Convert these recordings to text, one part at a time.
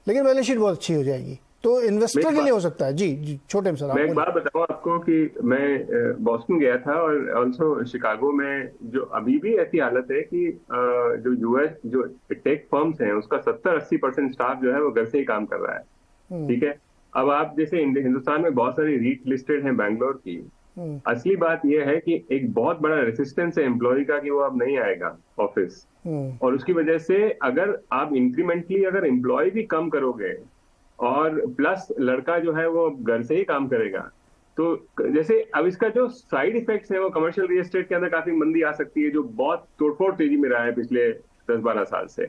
लेकिन balance sheet बहुत अच्छी हो जाएगी, तो इन्वेस्टर के लिए हो सकता है। जी जी छोटे सर, मैं एक बात बताऊं आपको कि मैं बॉस्टन गया था और ऑल्सो शिकागो में, जो अभी भी ऐसी हालत है कि जो यूएस जो टेक फर्म्स हैं उसका 70-80% स्टाफ जो है वो घर से ही काम कर रहा है। ठीक है। अब आप जैसे हिंदुस्तान में बहुत सारी रीट लिस्टेड हैं बैंगलोर की। असली बात यह है कि एक बहुत बड़ा रेसिस्टेंस है एम्प्लॉय का कि वो अब नहीं आएगा ऑफिस, और उसकी वजह से अगर आप इंक्रीमेंटली अगर एम्प्लॉय भी कम करोगे और प्लस लड़का जो है वो घर से ही काम करेगा, तो जैसे अब इसका जो साइड इफेक्ट्स है वो कमर्शियल रियल एस्टेट के अंदर काफी मंदी आ सकती है, जो बहुत तोड़फोड़ तेजी में रहा है पिछले 10-12 साल से।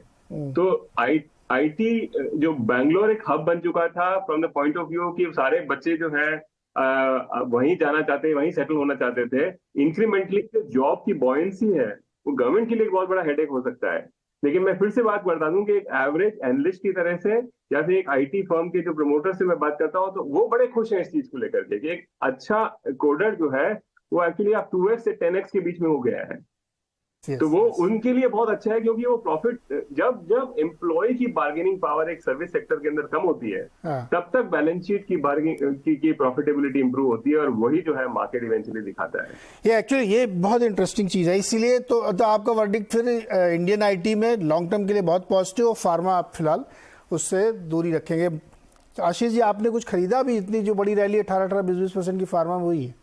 तो आईटी जो बैंगलोर एक हब बन चुका था from the point of view कि सारे बच्चे जो है वहीं जाना चाहते हैं, वहीं सेटल होना चाहते थे। इंक्रीमेंटली जो जॉब की बॉयंसी है वो गवर्नमेंट के लिए एक बहुत बड़ा हेडेक हो सकता है। लेकिन मैं फिर से बात बता दूं कि एक एवरेज एनालिस्ट की तरह से या फिर एक आईटी फर्म के जो प्रमोटर से मैं बात करता हूं तो वो बड़े खुश हैं इस चीज को लेकर के कि एक अच्छा कोडर जो है वो एक्चुअली आप 2x से 10x के बीच में हो गया है। yes, तो वो yes. उनके लिए बहुत अच्छा है, क्योंकि वो प्रॉफिट, जब जब एम्प्लॉय की बार्गेनिंग पावर एक सर्विस सेक्टर के अंदर कम होती है तब तक बैलेंस शीट की बार्गेनिंग की प्रॉफिटेबिलिटी इंप्रूव होती है, और वही जो है मार्केट इवेंचुअली दिखाता है। ये एक्चुअली ये बहुत इंटरेस्टिंग चीज़ है, इसीलिए तो आपका वर्डिक्ट फिर इंडियन आईटी में लॉन्ग टर्म के लिए बहुत पॉजिटिव, और फार्मा आप फिलहाल उससे दूरी रखेंगे। आशीष जी, आपने कुछ खरीदा भी? इतनी जो बड़ी रैली 18-20% की फार्मा में हुई है।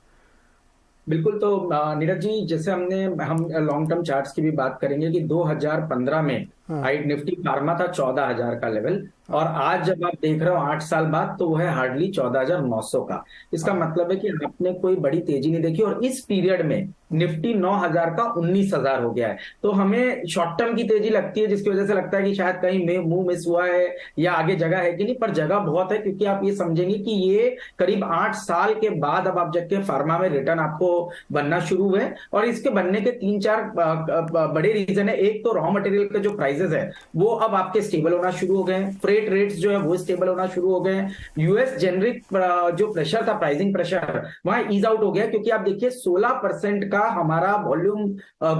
बिल्कुल। तो नीरज जी, जैसे हम लॉन्ग टर्म चार्ट्स की भी बात करेंगे कि 2015 में निफ्टी फार्मा था 14,000 का लेवल, और आज जब आप देख रहे हो 8 साल बाद तो वो है हार्डली 14,900 का। इसका मतलब है कि आपने कोई बड़ी तेजी नहीं देखी, और इस पीरियड में निफ्टी 9,000 का 19,000 हो गया है। तो हमें शॉर्ट टर्म की तेजी लगती है, जिसकी वजह से लगता है कि शायद कहीं मुंह मिस हुआ है या आगे जगह है कि नहीं, पर जगह बहुत है, क्योंकि आप ये समझेंगे कि ये करीब 8 साल के बाद अब आप जाके फार्मा में रिटर्न आपको बनना शुरू हुए। और इसके बनने के 3-4 बड़े रीजन है। एक तो रॉ मटेरियल के जो प्राइसेस है वो अब आपके स्टेबल होना शुरू हो गए हैं, फ्रेट रेट्स जो है वो स्टेबल होना शुरू हो गए हैं। यूएस जेनरिक जो प्रेशर था, प्राइसिंग प्रेशर, वहां ईज आउट हो गया, क्योंकि आप देखिए 16% का हमारा वॉल्यूम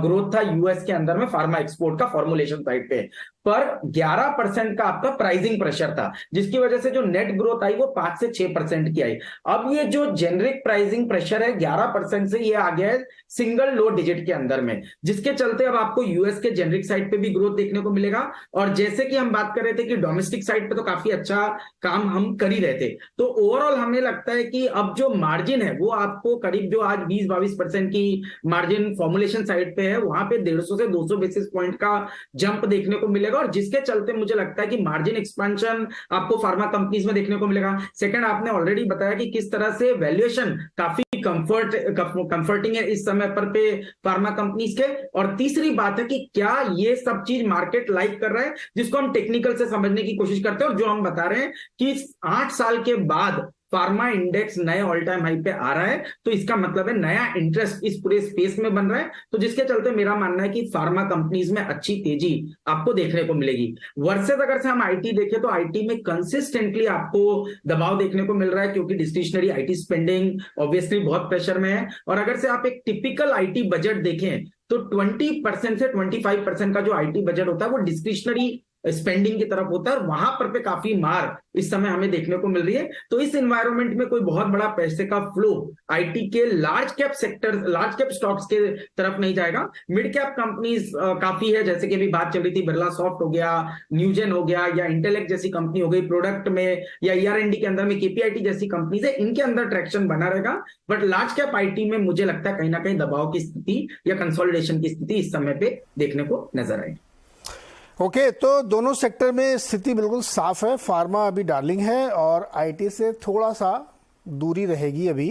ग्रोथ था यूएस के अंदर में फार्मा एक्सपोर्ट का फॉर्मुलेशन साइड पे, पर 11% का आपका प्राइसिंग प्रेशर था, जिसकी वजह से जो नेट ग्रोथ आई वो 5 से 6% की आई। अब ये जो जेनरिक प्राइसिंग प्रेशर है 11% से ये आ गया है सिंगल लो डिजिट के अंदर में, जिसके चलते अब आपको यूएस के जेनरिक साइड पे भी ग्रोथ देखने को मिलेगा। और जैसे कि हम बात कर रहे थे कि डोमेस्टिक साइड पे तो काफी अच्छा काम हम कर ही रहे थे, तो ओवरऑल हमें लगता है कि अब जो मार्जिन है वो आपको करीब जो आज 20-22% की मार्जिन फॉर्मुलेशन साइड पे है, वहां पे 150 से 200 बेसिस पॉइंट का जंप देखने को मिलेगा, और जिसके चलते मुझे लगता है कि मार्जिन एक्सपेंशन आपको फार्मा कंपनीज में देखने को मिलेगा। सेकंड, आपने ऑलरेडी बताया कि किस तरह से वैल्यूएशन काफी कंफर्टिंग है इस समय पर पे फार्मा कंपनीज के। और तीसरी बात है कि क्या ये सब चीज मार्केट लाइक कर रहा है, जिसको हम टेक्निकल से समझने की कोशिश करते हैं, और जो हम बता रहे हैं कि 8 साल के बाद फार्मा इंडेक्स नए ऑल टाइम हाई पे आ रहा है, तो इसका मतलब है नया इंटरेस्ट इस पूरे स्पेस में बन रहा है। तो जिसके चलते मेरा मानना है कि फार्मा कंपनीज में अच्छी तेजी आपको देखने को मिलेगी। वर्सेस अगर से हम आईटी देखें तो आईटी में कंसिस्टेंटली आपको दबाव देखने को मिल रहा है, क्योंकि डिस्क्रिशनरी आईटी स्पेंडिंग ऑब्वियसली बहुत प्रेशर में है। और अगर से आप एक टिपिकल आईटी बजट देखें तो 20% से 25% का जो आईटी बजट होता है वो डिस्क्रिशनरी स्पेंडिंग की तरफ होता है, और वहां पर पे काफी मार इस समय हमें देखने को मिल रही है। तो इस एनवायरनमेंट में कोई बहुत बड़ा पैसे का फ्लो आईटी के large cap sector, large cap stocks के तरफ नहीं जाएगा। मिड कैप कंपनीज काफी है, जैसे कि अभी बात चल रही थी, बिरला सॉफ्ट हो गया, न्यूजेन हो गया, या इंटेलेक्ट जैसी कंपनी हो गई प्रोडक्ट में, या ईआरएनडी के अंदर में केपीआईटी जैसी कंपनीज है, इनके अंदर ट्रैक्शन बना रहेगा। बट लार्ज कैप आईटी में मुझे लगता है कहीं ना कहीं दबाव की स्थिति या कंसोलिडेशन की स्थिति इस समय पे देखने को नजर आएगी। ओके, तो दोनों सेक्टर में स्थिति बिल्कुल साफ है। फार्मा अभी डार्लिंग है और आईटी से थोड़ा सा दूरी रहेगी अभी।